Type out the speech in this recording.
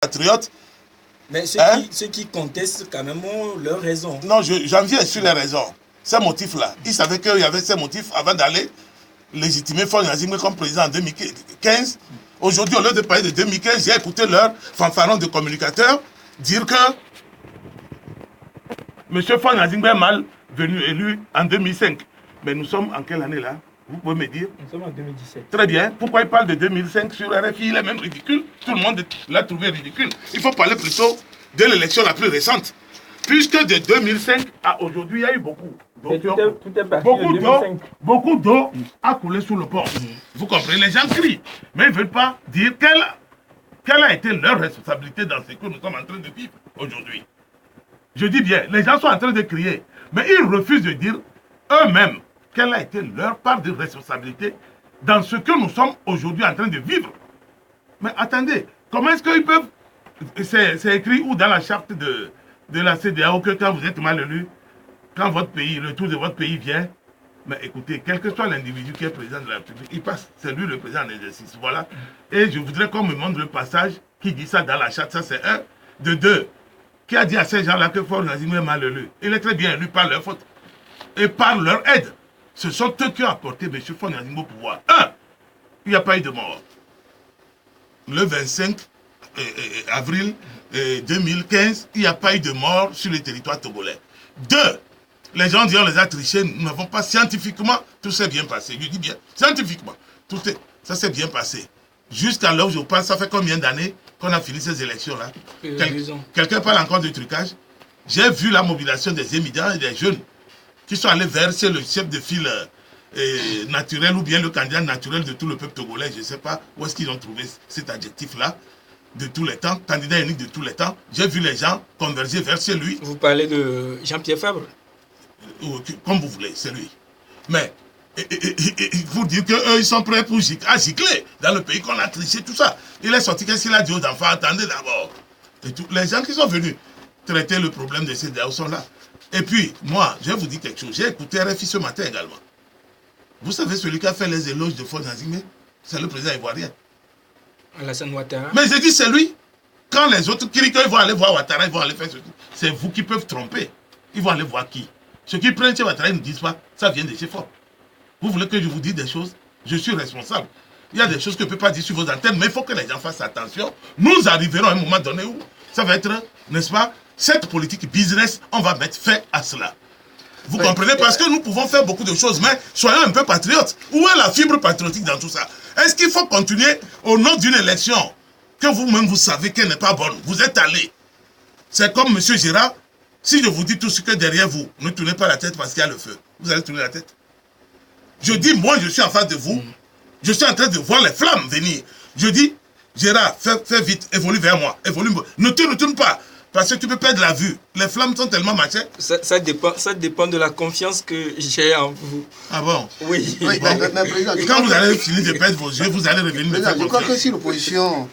patriotes. Mais ceux qui contestent quand même ont leurs raisons. Non, j'en viens sur les raisons. Ces motifs-là, ils savaient qu'il y avait ces motifs avant d'aller légitimer Faure Gnassingbé comme président en 2015. Aujourd'hui, au lieu de parler de 2015, j'ai écouté leur fanfaron de communicateurs dire que M. Faure Gnassingbé est mal venu élu en 2005. Mais nous sommes en quelle année là? Vous pouvez me dire? Nous sommes en 2017. Très bien. Pourquoi il parle de 2005 sur RFI? Il est même ridicule. Tout le monde l'a trouvé ridicule. Il faut parler plutôt de l'élection la plus récente. Puisque de 2005 à aujourd'hui, il y a eu beaucoup. Beaucoup d'eau a coulé sous le pont. Vous comprenez? Les gens crient. Mais ils ne veulent pas dire quelle a été leur responsabilité dans ce que nous sommes en train de vivre aujourd'hui. Je dis bien, les gens sont en train de crier. Mais ils refusent de dire eux-mêmes quelle a été leur part de responsabilité dans ce que nous sommes aujourd'hui en train de vivre. Mais attendez, comment est-ce qu'ils peuvent... C'est écrit où dans la charte de la CEDEAO que quand vous êtes mal élu, quand votre pays, le tour de votre pays vient, mais écoutez, quel que soit l'individu qui est président de la République, il passe, c'est lui le président en exercice. Voilà. Et je voudrais qu'on me montre le passage qui dit ça dans la charte. Ça, c'est un. De deux, qui a dit à ces gens-là que Faure Gnassingbé est mal élu. Il est très bien élu par leur faute et par leur aide. Ce sont eux qui ont apporté M. Faure Gnassingbé au pouvoir. Un, il n'y a pas eu de mort. Le 25 avril 2015, il n'y a pas eu de mort sur le territoire togolais. Deux, les gens disent on les a trichés, nous n'avons pas scientifiquement, tout s'est bien passé. Je dis bien, scientifiquement, ça s'est bien passé. Jusqu'à l'heure où je parle, ça fait combien d'années qu'on a fini ces élections-là? Quelqu'un parle encore de trucage. J'ai vu la mobilisation des émigrants et des jeunes qui sont allés verser le chef de file naturel ou bien le candidat naturel de tout le peuple togolais. Je ne sais pas où est-ce qu'ils ont trouvé cet adjectif-là, de tous les temps, candidat unique de tous les temps. J'ai vu les gens converger vers chez lui. Vous parlez de Jean-Pierre Fabre? Comme vous voulez, c'est lui. Mais il faut dire qu'eux, ils sont prêts pour gicler dans le pays qu'on a triché, tout ça. Il est sorti, qu'est-ce qu'il a dit aux enfants? Attendez d'abord. Les gens qui sont venus traiter le problème de ces DAO sont là. Et puis, moi, je vais vous dire quelque chose. J'ai écouté RFI ce matin également. Vous savez, celui qui a fait les éloges de Faure Gnassingbé, c'est le président ivoirien. Alassane Ouattara. Mais j'ai dit, c'est lui. Quand les autres crient qu'ils vont aller voir Ouattara, ils vont aller faire ce truc. C'est vous qui peuvent tromper. Ils vont aller voir qui? Ceux qui prennent chez Ouattara, ils ne disent pas, ça vient de chez Faure. Vous voulez que je vous dise des choses? Je suis responsable. Il y a des choses que je ne peux pas dire sur vos antennes, mais il faut que les gens fassent attention. Nous arriverons à un moment donné où ça va être, n'est-ce pas, cette politique business, on va mettre fin à cela. Vous comprenez? Parce que nous pouvons faire beaucoup de choses, mais soyons un peu patriotes. Où est la fibre patriotique dans tout ça? Est-ce qu'il faut continuer au nom d'une élection que vous-même vous savez qu'elle n'est pas bonne? Vous êtes allé. C'est comme M. Gérard. Si je vous dis tout ce que derrière vous, ne tournez pas la tête parce qu'il y a le feu. Vous allez tourner la tête. Je dis, moi, je suis en face de vous. Je suis en train de voir les flammes venir. Je dis, Gérard, fais vite, évolue vers moi. Évolue. Ne te retourne pas. Parce que tu peux perdre la vue. Les flammes sont tellement machées. Ça dépend de la confiance que j'ai en vous. Ah bon? Oui. Oui, bon. Mais président, quand vous allez finir de perdre vos yeux, vous allez revenir me faire confiance. Je crois que si l'opposition